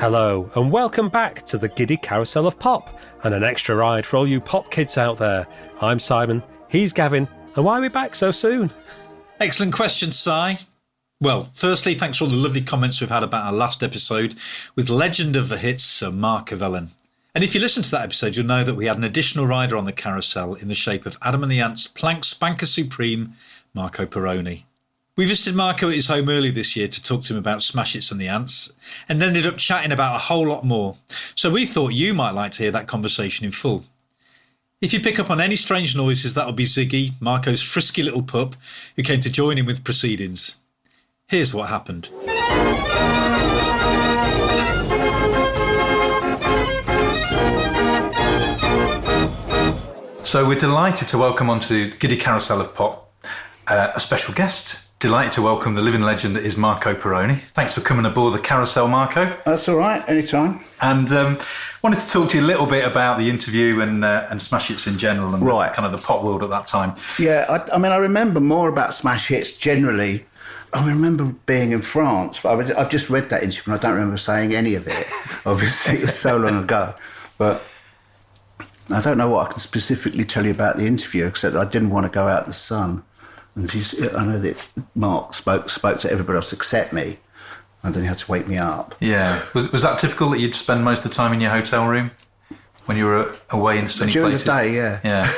Hello and welcome back to the Giddy Carousel of Pop and an extra ride for all you pop kids out there. I'm Simon, he's Gavin, and why are we back so soon? Excellent question, Si. Well, firstly, thanks for all the lovely comments we've had about our last episode with legend of the hits, Sir Mark Pirroni. And if you listen to that episode, you'll know that we had an additional rider on the carousel in the shape of Adam and the Ants' Plank Spanker Supreme, Marco Pirroni. We visited Marco at his home early this year to talk to him about Smash Hits and the Ants and ended up chatting about a whole lot more. So we thought you might like to hear that conversation in full. If you pick up on any strange noises, that'll be Ziggy, Marco's frisky little pup, who came to join him with proceedings. Here's what happened. So we're delighted to welcome onto Giddy Carousel of Pop a special guest. Delighted to welcome the living legend that is Marco Pirroni. Thanks for coming aboard the carousel, Marco. That's all right, anytime. And wanted to talk to you a little bit about the interview and Smash Hits in general and kind of the pop world at that time. Yeah, I mean, I remember more about Smash Hits generally. I remember being in France. I've just read that interview and I don't remember saying any of it. Obviously, it was so long ago. But I don't know what I can specifically tell you about the interview, except that I didn't want to go out in the sun. And I know that Mark spoke to everybody else except me, and then he had to wake me up. Yeah. Was that typical that you'd spend most of the time in your hotel room when you were away in sunny During places? During the day, yeah. Yeah.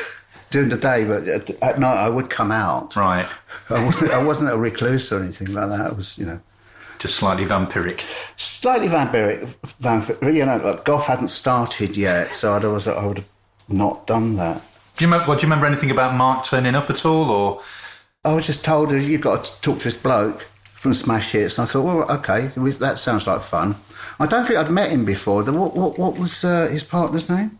During the day, but at night I would come out. Right. I wasn't a recluse or anything like that. I was, just slightly vampiric. Slightly vampiric. Like golf hadn't started yet, so I would have not done that. Do you remember anything about Mark turning up at all, or? I was just told, you've got to talk to this bloke from Smash Hits. And I thought, well, OK, that sounds like fun. I don't think I'd met him before. What was his partner's name?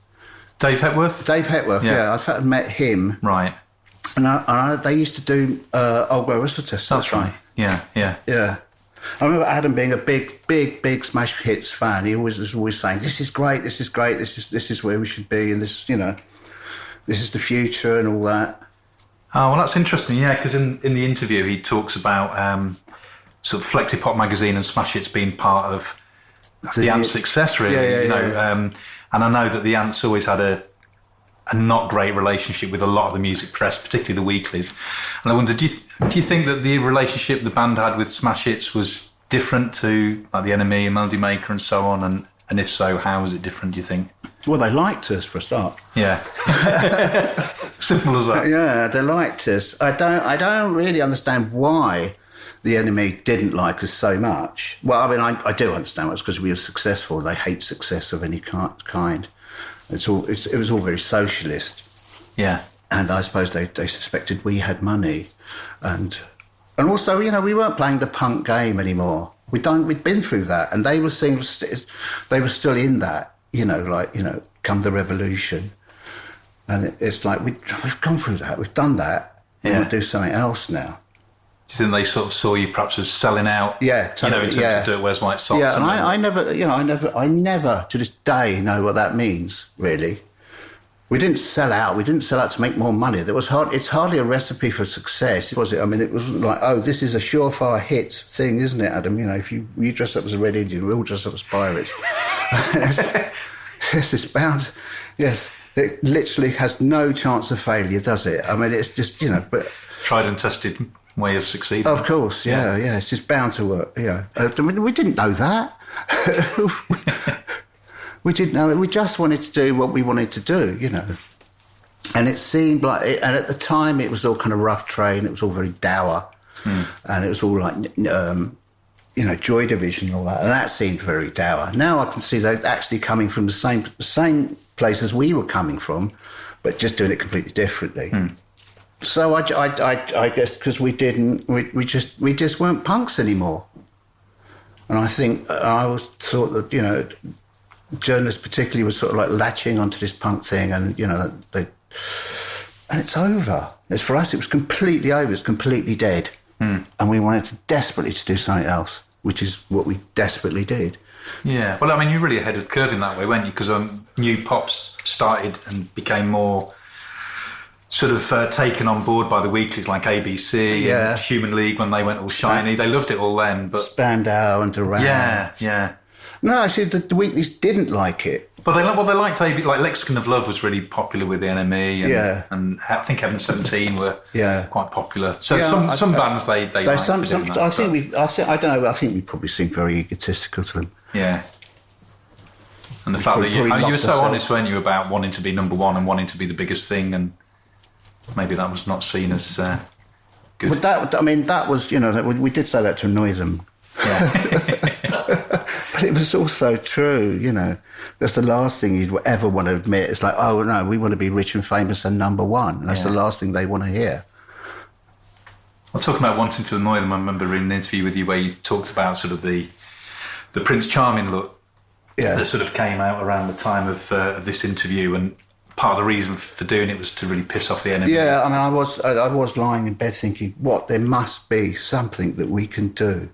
Dave Hepworth? Dave Hepworth, yeah. I thought I'd met him. Right. And they used to do Old Grey Whistle Test. That's right. Yeah. Yeah. I remember Adam being a big Smash Hits fan. He was always saying, this is great, this is where we should be, and this is the future and all that. Oh, well, that's interesting, yeah, because in the interview he talks about sort of Flexi Pop magazine and Smash Hits being part of the Ants' success, really. And I know that the Ants always had a not great relationship with a lot of the music press, particularly the weeklies. And I wonder, do you think that the relationship the band had with Smash Hits was different to like the NME and Melody Maker and so on? And if so, how was it different, do you think? Well, they liked us for a start. Yeah. Simple as that. Yeah, they liked us. I don't really understand why the enemy didn't like us so much. Well, I mean, I do understand it's because we were successful. They hate success of any kind. It was all very socialist. Yeah. And I suppose they suspected we had money. And also, we weren't playing the punk game anymore. We'd been through that, and they were still in that, come the revolution. And it's like, we've gone through that, we've done that, and we'll do something else now. Do you think they sort of saw you perhaps as selling out? Yeah, totally, in terms of Dirt Wears White Socks? Yeah, and I never to this day know what that means, really. We didn't sell out. We didn't sell out to make more money. It's hardly a recipe for success, was it? I mean, it wasn't like, oh, this is a surefire hit thing, isn't it, Adam? If you dress up as a Red Indian, we all dress up as pirates. Yes, it's bound. Yes, it literally has no chance of failure, does it? I mean, it's just, but tried and tested way of succeeding. Of course, yeah. It's just bound to work. Yeah, we didn't know that. We didn't know it. We just wanted to do what we wanted to do, And it seemed like, and at the time it was all kind of rough trade. It was all very dour, and it was all like, Joy Division and all that. And that seemed very dour. Now I can see they're actually coming from the same place as we were coming from, but just doing it completely differently. So I guess because we just weren't punks anymore. And I think I always thought that, journalists particularly was sort of like latching onto this punk thing, and and it's over. For us, it was completely over. It's completely dead, and we wanted desperately to do something else, which is what we desperately did. Yeah, well, I mean, you're really ahead of the curve in that way, weren't you? Because new pops started and became more sort of taken on board by the weeklies like ABC and Human League when they went all shiny. They loved it all then, but Spandau and Duran. Yeah. No, actually, the Weeklies didn't like it. But they liked AB, like Lexicon of Love was really popular with the NME, and I think Heaven 17 were quite popular. So some bands they liked I think we probably seemed very egotistical to them. Yeah. And the fact that you were so honest, weren't you, about wanting to be number one and wanting to be the biggest thing, and maybe that was not seen as good. But that was, we did say that to annoy them. Yeah. But it was also true, That's the last thing you'd ever want to admit. It's like, oh, no, we want to be rich and famous and number one. That's the last thing they want to hear. Well, talking about wanting to annoy them, I remember reading an interview with you where you talked about sort of the Prince Charming look that sort of came out around the time of this interview, and part of the reason for doing it was to really piss off the enemy. Yeah, I was lying in bed thinking, there must be something that we can do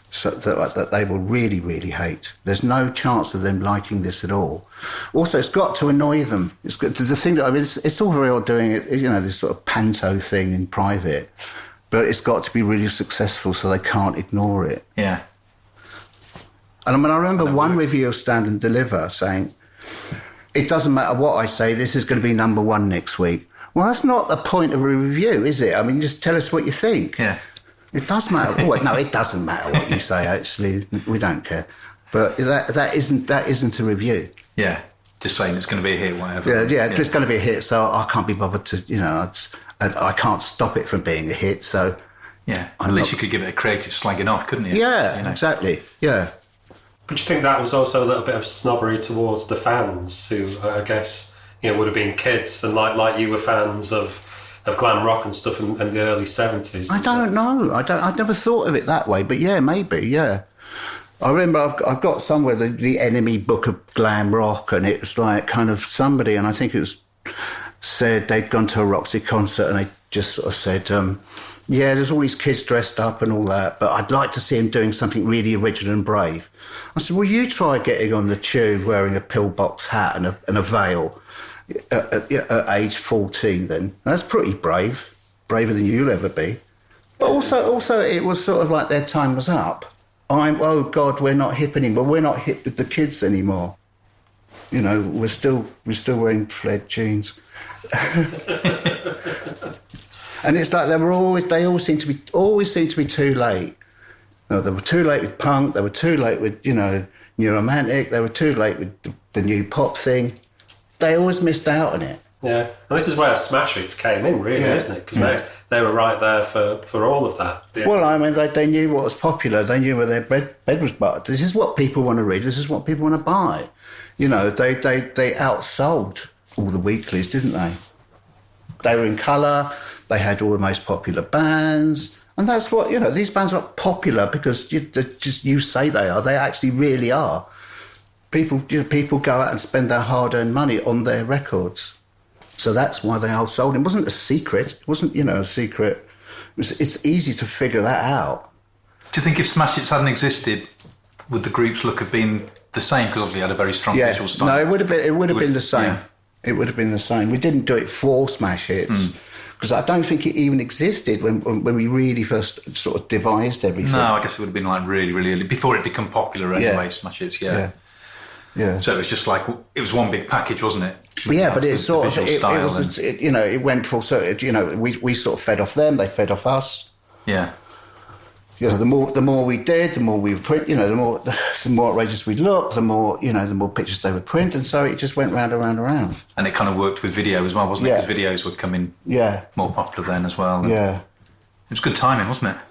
so that they will really, really hate. There's no chance of them liking this at all. Also, it's got to annoy them. It's got the thing that it's all very odd doing it, this sort of panto thing in private, but it's got to be really successful so they can't ignore it. Yeah. And I remember one review of Stand and Deliver saying, it doesn't matter what I say, this is going to be number one next week. Well, that's not the point of a review, is it? I mean, just tell us what you think. Yeah. It does matter. No, it doesn't matter what you say, actually. We don't care. But that isn't a review. Yeah. Just saying it's going to be a hit, whatever. Yeah, it's going to be a hit, so I can't be bothered to, I can't stop it from being a hit, so... Yeah, at least you could give it a creative slagging off, couldn't you? Yeah, exactly, yeah. But you think that was also a little bit of snobbery towards the fans, who I guess would have been kids and like you were fans of glam rock and stuff in the early 70s? I don't know. I never thought of it that way, but yeah, maybe, yeah. I remember I've got somewhere the Enemy Book of Glam Rock, and it's like kind of somebody, and I think it was said they'd gone to a Roxy concert and they just sort of said, there's all these kids dressed up and all that, but I'd like to see him doing something really original and brave. I said, well, you try getting on the tube wearing a pillbox hat and a veil at age 14 then. That's pretty brave, braver than you'll ever be. But also it was sort of like their time was up. Oh, God, we're not hip anymore. We're not hip with the kids anymore. We're still wearing flared jeans. And it's like they all seem to be too late. They were too late with punk, they were too late with, New Romantic, they were too late with the new pop thing. They always missed out on it. Yeah, and this is where Smash Hits came in, really, isn't it? Because they were right there for all of that. Yeah. Well, I mean, they knew what was popular. They knew where their bed was buttered. This is what people want to read. This is what people want to buy. They outsold all the weeklies, didn't they? They were in colour. They had all the most popular bands. And that's what, these bands are not popular because you say they are. They actually really are. People go out and spend their hard-earned money on their records. So that's why they outsold. It wasn't a secret. It wasn't, a secret. It's easy to figure that out. Do you think if Smash Hits hadn't existed, would the group's look have been the same? Because obviously it had a very strong visual style. No, it would have been the same. Yeah. It would have been the same. We didn't do it for Smash Hits. Because I don't think it even existed when we really first sort of devised everything. No, I guess it would have been like really, really early, before it became popular anyway, Smash Hits, yeah. So it was just like, it was one big package, wasn't it? Yeah, but it sort of, it went full circle. We sort of fed off them, they fed off us. Yeah. The more we did, the more we would print. The more outrageous we'd look, the more pictures they would print, and so it just went round and round and round. And it kind of worked with video as well, wasn't it? Because videos were coming more popular then as well. Yeah, it was good timing, wasn't it?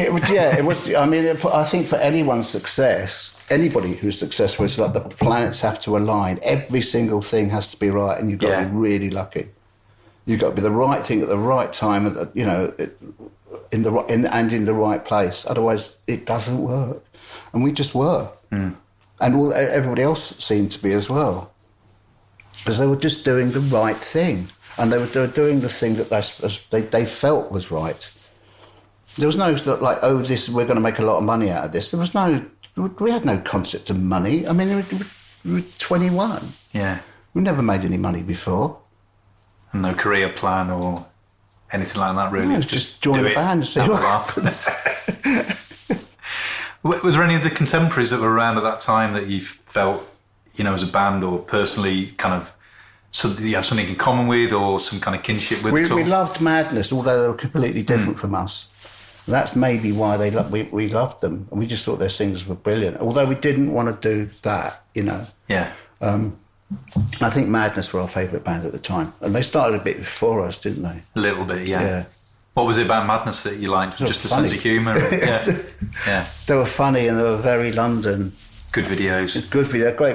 It was. I mean, I think for anyone's success, anybody who's successful, it's like the planets have to align. Every single thing has to be right, and you've got to be really lucky. You've got to be the right thing at the right time. In the right place. Otherwise, it doesn't work. And we just were. And everybody else seemed to be as well. Because they were just doing the right thing. And they were doing the thing that they felt was right. There was no we're going to make a lot of money out of this. We had no concept of money. I mean, we were 21. Yeah. We never made any money before. And no career plan or anything like that, really. No, just join a band and see what happens. Were there any of the contemporaries that were around at that time that you felt, as a band or personally kind of, you have something in common with or some kind of kinship with? We loved Madness, although they were completely different from us. That's maybe why we loved them. And we just thought their singers were brilliant. Although we didn't want to do that, Yeah. I think Madness were our favourite band at the time. And they started a bit before us, didn't they? A little bit, yeah. Yeah. What was it about Madness that you liked? Just the sense of humour? Yeah. They were funny and they were very London. Good videos. Great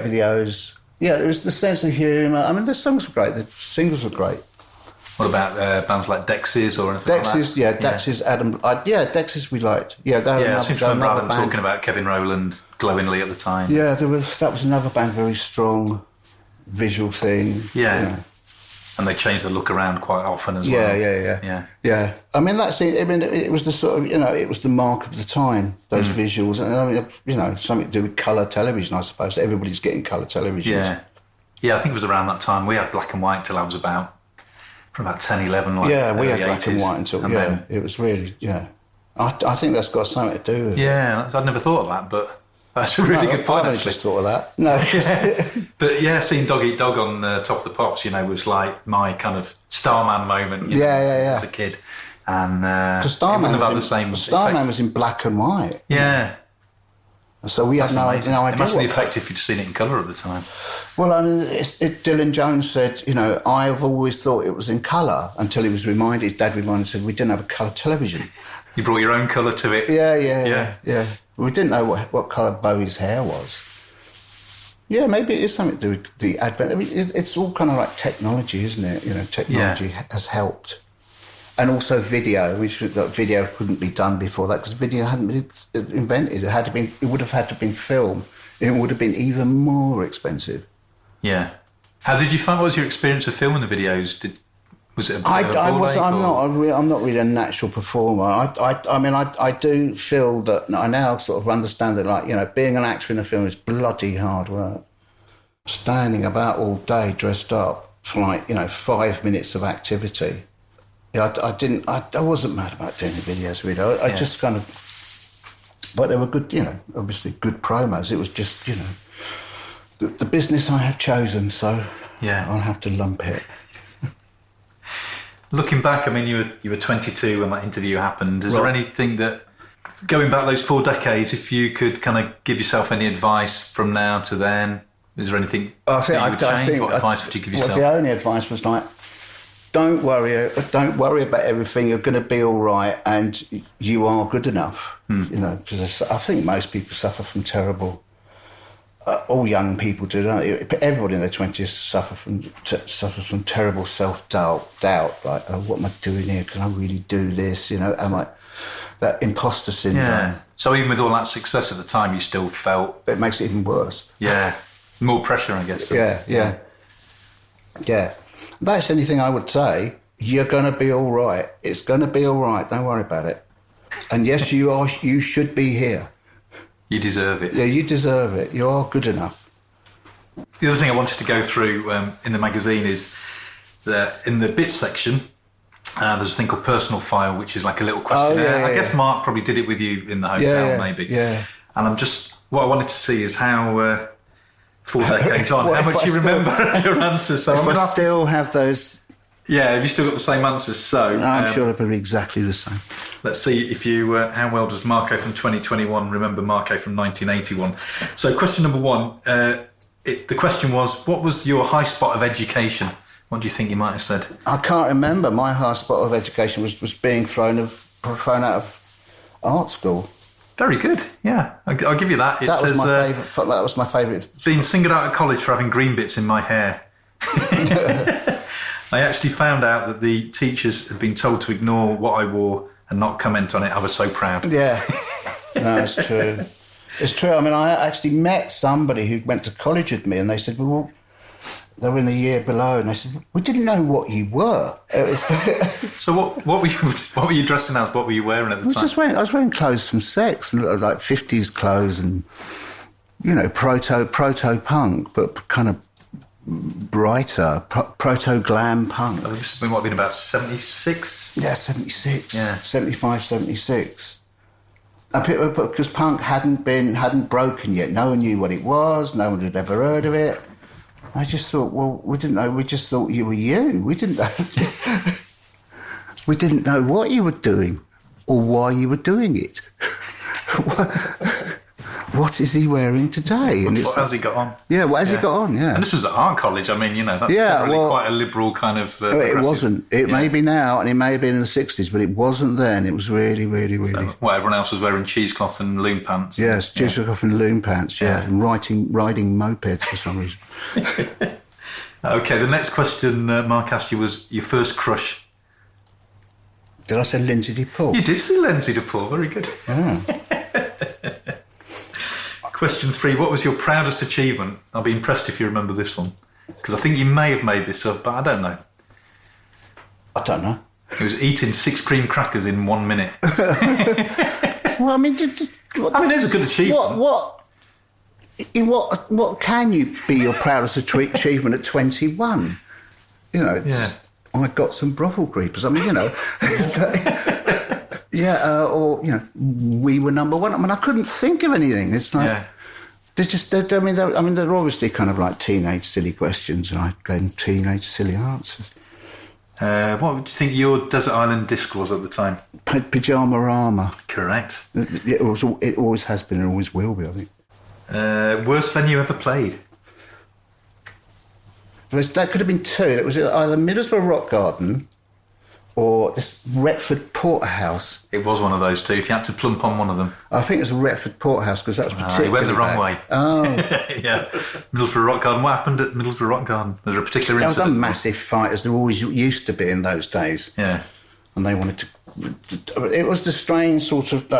videos. Yeah, there was the sense of humour. I mean, the songs were great. The singles were great. What about bands like Dexys or anything like that? Dexys, Adam... Dexys we liked. Yeah, I seem to remember Adam talking about Kevin Rowland glowingly at the time. Yeah, that was another band, very strong visual thing. Yeah. And they changed the look around quite often as well. Yeah. I mean, it was the sort of, it was the mark of the time, those visuals. And something to do with colour television, I suppose. Everybody's getting colour televisions. Yeah, I think it was around that time. We had black and white till I was about 10, 11. We had black and white until, then it was really, I think that's got something to do with it. Yeah, I'd never thought of that, but that's a really good point, I actually. just thought of that. No. But yeah, seeing Dog Eat Dog on Top of the Pops, was like my kind of Starman moment as a kid. And Starman effect. was in black and white. Yeah. So we had no idea. Imagine the effect if you'd seen it in colour at the time. Well, I mean, Dylan Jones said, I've always thought it was in colour until he was reminded, his dad reminded him, we didn't have a colour television. You brought your own colour to it. Yeah. We didn't know what colour Bowie's hair was. Yeah, maybe it is something to do with the advent. I mean, it's all kind of like technology, isn't it? Technology has helped. And also video, video couldn't be done before that because video hadn't been invented. It would have had to been film. It would have been even more expensive. Yeah. How did you find? What was your experience of filming the videos? Was it? I'm not really a natural performer. I do feel that I now sort of understand that, being an actor in a film is bloody hard work. Standing about all day dressed up for 5 minutes of activity. I wasn't mad about doing the videos really. I just kind of, but they were good, obviously good promos. It was just, the business I had chosen, so I'll have to lump it. Looking back, I mean, you were 22 when that interview happened. Is there anything that, going back those 4 decades, if you could kind of give yourself any advice from now to then, is there anything I think What advice would you give yourself? Well, the only advice was don't worry about everything. You're going to be all right, and you are good enough. Because I think most people suffer from terrible. All young people do, don't they? Everybody in their 20s suffers from terrible self-doubt. Like, what am I doing here? Can I really do this? That imposter syndrome. Yeah. So even with all that success at the time, you still felt it makes it even worse. Yeah. More pressure, I guess. Yeah. That's anything I would say. You're going to be all right. It's going to be all right. Don't worry about it. And yes, you are. You should be here. You deserve it. Yeah, you deserve it. You are good enough. The other thing I wanted to go through in the magazine is that in the bits section, there's a thing called personal file, which is like a little questionnaire. I guess Mark probably did it with you in the hotel, maybe. Yeah. And what I wanted to see is how 4 decades on, how much you remember your answers. So if I still have those... Yeah, have you still got the same answers? So I'm sure they'll be exactly the same. Let's see if you how well does Marco from 2021 remember Marco from 1981. So question number 1, the question was, what was your high spot of education? What do you think you might have said? I can't remember. My high spot of education was being thrown out of art school. Very good. Yeah, I'll give you that. That was my favourite. Being singled out of college for having green bits in my hair. I actually found out that the teachers had been told to ignore what I wore and not comment on it. I was so proud. Yeah, no, it's true. It's true. I mean, I actually met somebody who went to college with me, and they said, well, they were in the year below, and they said, we didn't know what you were. So what were you dressing as? What were you wearing at the time? I was wearing clothes from sex, like 50s clothes and, proto-punk, but kind of brighter, proto-glam punk. Oh, this has been about 76? Yeah, 76. Yeah. 75, 76. Because punk hadn't broken yet. No one knew what it was. No one had ever heard of it. I just thought, well, we didn't know. We just thought you were you. We didn't know. We didn't know what you were doing or why you were doing it. What is he wearing today? And what has he got on? Yeah, what has he got on? Yeah. And this was at art college. I mean, that's generally quite a liberal kind of... it wasn't. It may be now, and it may have been in the 60s, but it wasn't then. It was really, really, really... So, everyone else was wearing cheesecloth and loom pants. Yes, cheesecloth and loom pants, and riding mopeds for some reason. OK, the next question Mark asked you was your first crush. Did I say Lindsay DePaul? You did say Lindsay DePaul, very good. Oh. Question 3, what was your proudest achievement? I'll be impressed if you remember this one. Because I think you may have made this up, but I don't know. I don't know. It was eating 6 cream crackers in 1 minute. Well, I mean, it's a good achievement. What can you be your proudest achievement at 21? I got some brothel creepers. I mean, we were number one. I mean, I couldn't think of anything. It's like they're obviously kind of like teenage silly questions, and I gave them teenage silly answers. What would you think your Desert Island disc was at the time? Pyjama Armour. Correct. It always has been and always will be, I think. Worst venue ever played? That could have been 2. It was either Middlesbrough Rock Garden or this Retford Porterhouse. It was one of those 2, if you had to plump on one of them. I think it was a Retford Porterhouse because that was particularly you went the wrong way. Oh. Yeah. Middlesbrough Rock Garden. What happened at Middlesbrough Rock Garden? Was there a particular incident? There was a massive fight, as there always used to be in those days. Yeah. And they wanted to... It was the strange sort of,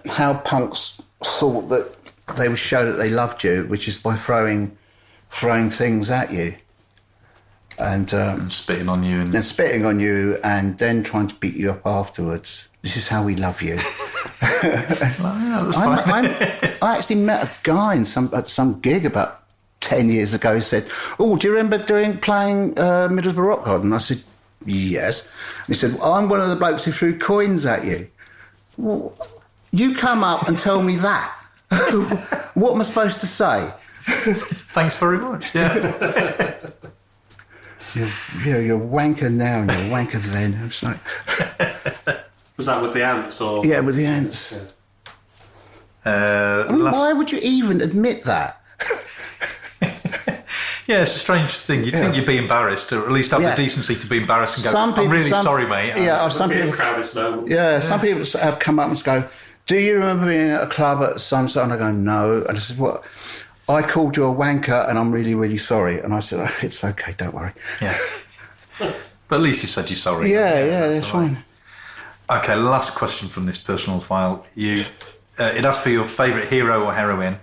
how punks thought that they would show that they loved you, which is by throwing things at you. And spitting on you. And spitting on you and then trying to beat you up afterwards. This is how we love you. I actually met a guy at some gig about 10 years ago who said, "Oh, do you remember playing Middlesbrough Rock Garden?" And I said, "Yes." And he said, "Well, I'm one of the blokes who threw coins at you." Well, you come up and tell me that. What am I supposed to say? Thanks very much. Yeah. You're a wanker now and you're a wanker then. It's like... Was that with the ants or? Yeah, with the ants. Yeah. Why would you even admit that? Yeah, it's a strange thing. You'd think you'd be embarrassed, or at least have the decency to be embarrassed and go, I'm really sorry, mate. Yeah, some people... proudest moment. Yeah, some people have come up and go, "Do you remember being at a club at some..." And I go, "No." And I said, "What? I called you a wanker and I'm really, really sorry." And I said, "Oh, it's okay, don't worry." Yeah. But at least you said you're sorry. Yeah, that's fine. Okay, last question from this personal file. It asked for your favourite hero or heroine,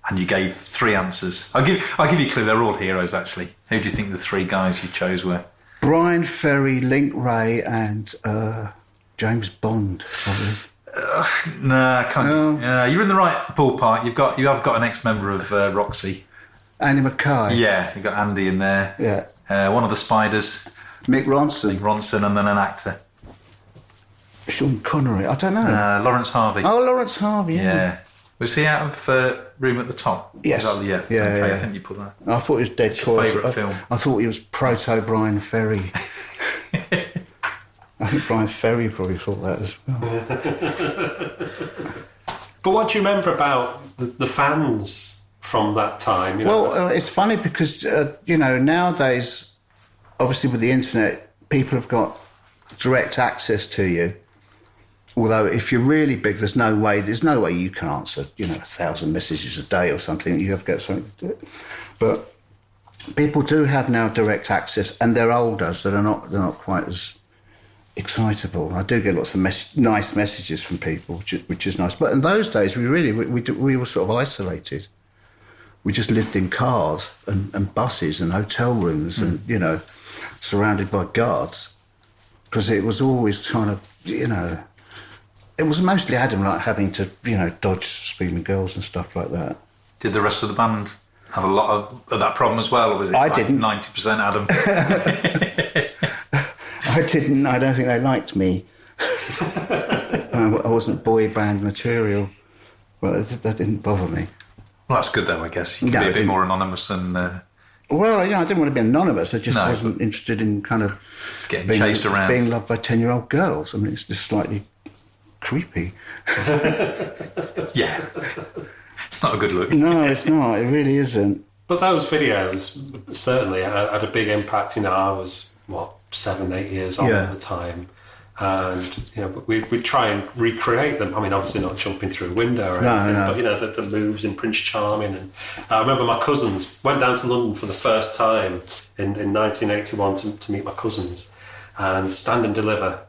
and you gave 3 answers. I'll give you a clue, they're all heroes, actually. Who do you think the 3 guys you chose were? Brian Ferry, Link Ray and James Bond, probably. No, I can't. You're in the right ballpark. You have got an ex-member of Roxy. Andy Mackay. Yeah, you've got Andy in there. Yeah. One of the Spiders. Mick Ronson, and then an actor. Sean Connery. I don't know. Lawrence Harvey. Oh, Lawrence Harvey. Yeah. Was he out of Room at the Top? Yes. Yeah. Okay, I think you put that. I thought he was dead. Favourite film? I thought he was proto Brian Ferry. I think Brian Ferry probably thought that as well. But what do you remember about the fans from that time? Well, it's funny because, nowadays, obviously with the internet, people have got direct access to you. Although if you're really big, there's no way you can answer, 1,000 messages a day or something. You have to get something to do it. But people do have now direct access, and they're older, so they're not quite as excitable. I do get lots of nice messages from people, which is nice. But in those days, we were sort of isolated. We just lived in cars and buses and hotel rooms and, surrounded by guards. Because it was always trying to, it was mostly Adam like having to, dodge speeding girls and stuff like that. Did the rest of the band have a lot of that problem as well? Or was it didn't. 90% Adam? I didn't. I don't think they liked me. I wasn't boy band material, but that didn't bother me. Well, that's good though, I guess. You can be a bit more anonymous than... Well, I didn't want to be anonymous. I just wasn't interested in kind of... Getting chased around. Being loved by 10-year-old girls. I mean, it's just slightly creepy. Yeah. It's not a good look. No, it's not. It really isn't. But those videos certainly had a big impact. I was, 7, 8 years old at the time. And, we'd try and recreate them. I mean, obviously not jumping through a window or anything, but, the moves in Prince Charming. And I remember my cousins went down to London for the first time in 1981 to meet my cousins. And Stand and Deliver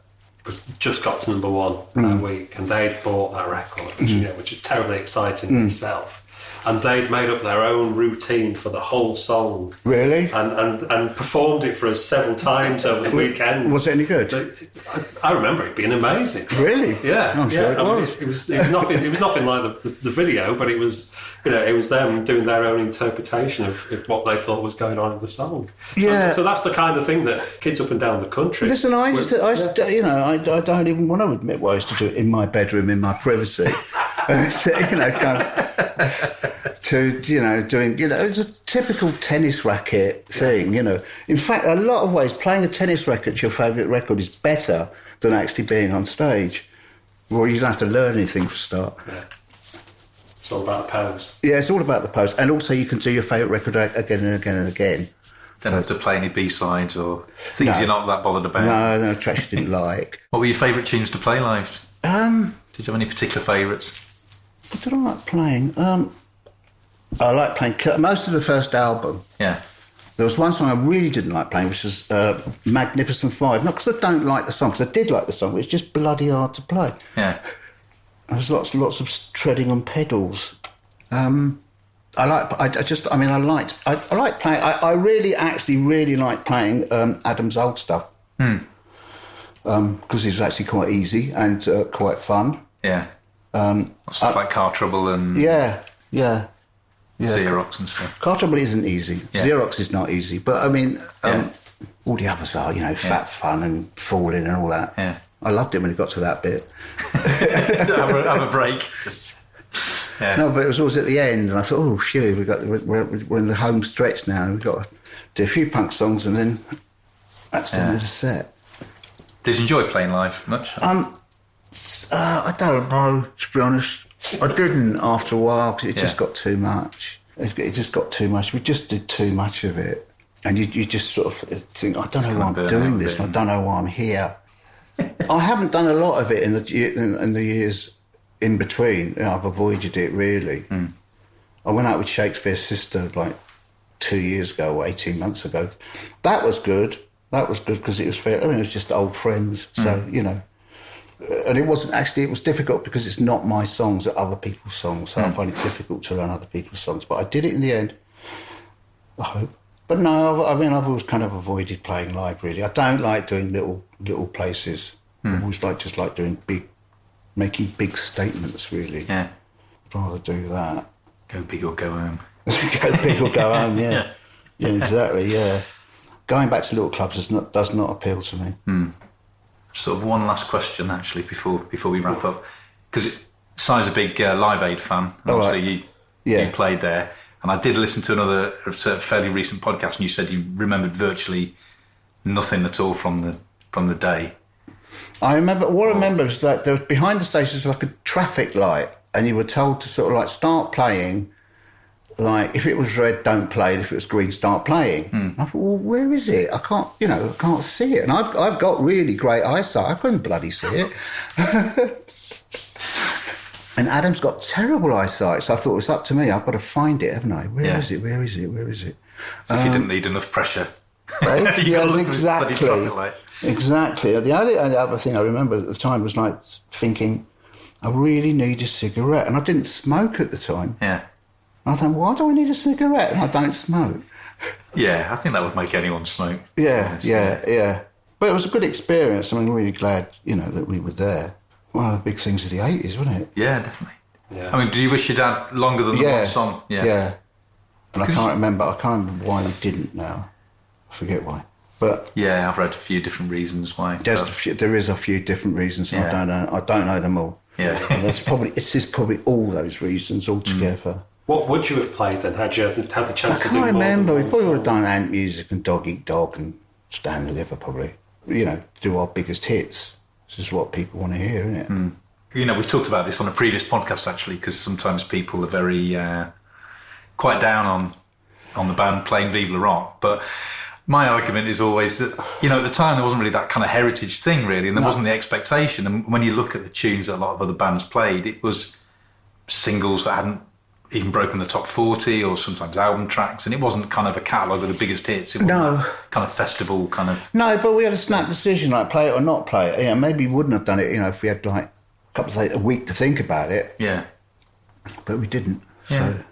just got to number 1 that week. And they'd bought that record, which is terribly exciting in itself. And they'd made up their own routine for the whole song. Really? And performed it for us several times over the weekend. Was it any good? I remember it being amazing. Really? Yeah. I'm sure it was. It was nothing like the video, but it was them doing their own interpretation of what they thought was going on in the song. So that's the kind of thing that kids up and down the country. Listen, I don't even want to admit I used to do it in my bedroom, in my privacy. Doing, it's a typical tennis racket thing, In fact, a lot of ways, playing a tennis racket, your favourite record, is better than actually being on stage. Well, you don't have to learn anything for a start. Yeah. It's all about the pose. Yeah, it's all about the pose. And also you can do your favourite record again and again and again. Don't have to play any B-sides or things you're not that bothered about. No, tracks you didn't like. What were your favourite tunes to play live? Did you have any particular favourites? What did I like playing? I like playing most of the first album. Yeah. There was one song I really didn't like playing, which was Magnificent Five. Not because I don't like the song, because I did like the song, but it's just bloody hard to play. Yeah. There was lots of treading on pedals. I like playing. I really like playing Adam's old stuff. Because it's actually quite easy and quite fun. Yeah. Stuff like Car Trouble and Xerox and stuff. Car Trouble isn't easy. Yeah. Xerox is not easy. But I mean, all the others are, Fat Fun and Falling and all that. Yeah. I loved it when it got to that bit. have a break. Yeah. No, but it was always at the end, and I thought, oh, shit, we're in the home stretch now. We've got to do a few punk songs, and then that's the end of the set. Did you enjoy playing live much? I don't know, to be honest. I didn't after a while because it just got too much. It just got too much. We just did too much of it. And you just sort of think, I don't know why I'm doing this. I don't know why I'm here. I haven't done a lot of it in the years in between. I've avoided it, really. I went out with Shakespeare's sister like 2 years ago or 18 months ago. That was good. That was good because it was fair. I mean, it was just old friends. So, and it wasn't actually, it was difficult because it's not my songs, they're other people's songs. So I find it difficult to learn other people's songs. But I did it in the end, I hope. But no, I mean, I've always kind of avoided playing live, really. I don't like doing little places. I always just like doing making big statements, really. Yeah. I'd rather do that. Go big or go home. Go big or go home, yeah. Yeah, exactly, yeah. Going back to little clubs does not appeal to me. Sort of one last question, actually, before we wrap up. Because Si's a big Live Aid fan. And obviously, you played there. And I did listen to another fairly recent podcast, and you said you remembered virtually nothing at all from the day. I remember was that there was behind the stage was like a traffic light, and you were told to sort of like start playing. Like if it was red, don't play. And if it was green, start playing. I thought, well, where is it? I can't see it. And I've got really great eyesight. I couldn't bloody see it. And Adam's got terrible eyesight, so I thought it was up to me. I've got to find it, haven't I? Where is it? Where is it? Where is it? So if you didn't need enough pressure, yes, exactly. The only other thing I remember at the time was like thinking, I really need a cigarette, and I didn't smoke at the time. Yeah. I thought, why do I need a cigarette? And I don't smoke. Yeah, I think that would make anyone smoke. Yeah. But it was a good experience. I mean, really glad, that we were there. One of the big things of the 80s, wasn't it? Yeah, definitely. Yeah. I mean, do you wish you'd had longer than the one song? Yeah. And I can't remember why we didn't now. I forget why. But yeah, I've read a few different reasons why. There is a few different reasons. Yeah. I don't know them all. Yeah, And it's just probably all those reasons all together. What would you have played then? Had you had the chance to do I can't remember. more We than probably one would have done Ant Music and Dog Eat Dog and Stand the Liver, probably. You know, do our biggest hits. This is what people want to hear, isn't it? Mm. You know, we've talked about this on a previous podcast, actually, because sometimes people are very quite down on the band playing Vive la Rock. But my argument is always that, you know, at the time there wasn't really that kind of heritage thing, really, and there wasn't the expectation. And when you look at the tunes that a lot of other bands played, it was singles that hadn't even broken the top 40 or sometimes album tracks, and it wasn't kind of a catalogue of the biggest hits. It was kind of festival kind of... No, but we had a snap decision, like play it or not play it. Yeah, maybe we wouldn't have done it, you know, if we had like a couple of days, a week to think about it. Yeah. But we didn't. Yeah. So.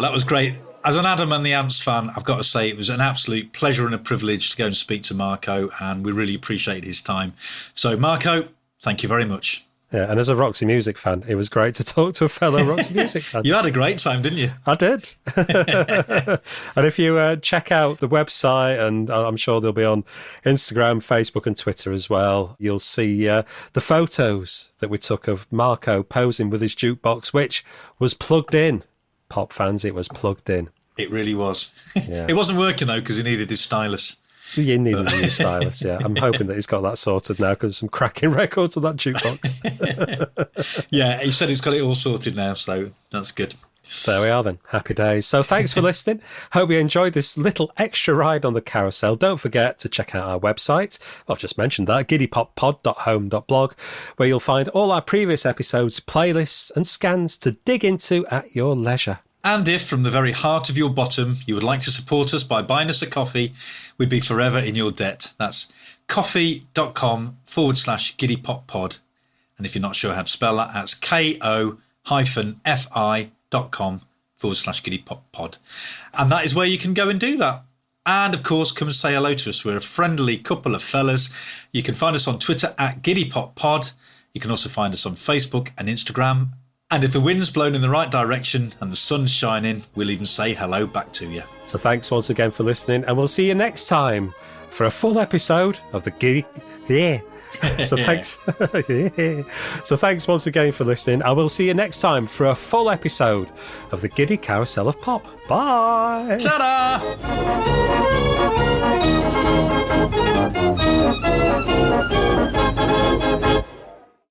That was great. As an Adam and the Ants fan, I've got to say it was an absolute pleasure and a privilege to go and speak to Marco, and we really appreciate his time. So, Marco, thank you very much. Yeah, and as a Roxy Music fan, it was great to talk to a fellow Roxy Music fan. You had a great time, didn't you? I did. And if you check out the website, and I'm sure they'll be on Instagram, Facebook and Twitter as well, you'll see the photos that we took of Marco posing with his jukebox, which was plugged in. Pop fans, it was plugged in. It really was. Yeah. It wasn't working, though, because he needed his stylus. You needed a new stylus, yeah. I'm hoping that he's got that sorted now because there's some cracking records on that jukebox. Yeah, he said he's got it all sorted now, so that's good. There we are then. Happy days. So thanks for listening. Hope you enjoyed this little extra ride on the carousel. Don't forget to check out our website. I've just mentioned that, giddypoppod.home.blog, where you'll find all our previous episodes, playlists and scans to dig into at your leisure. And if, from the very heart of your bottom, you would like to support us by buying us a coffee, we'd be forever in your debt. That's coffee.com/giddypoppod. And if you're not sure how to spell that, that's ko-fi.com/giddypoppod. And that is where you can go and do that. And, of course, come and say hello to us. We're a friendly couple of fellas. You can find us on Twitter at giddypoppod. You can also find us on Facebook and Instagram. And if the wind's blown in the right direction and the sun's shining, we'll even say hello back to you. So thanks once again for listening, and we'll see you next time for a full episode of the Giddy... Yeah. So thanks. So thanks once again for listening. I will see you next time for a full episode of the Giddy Carousel of Pop. Bye. Ta-da!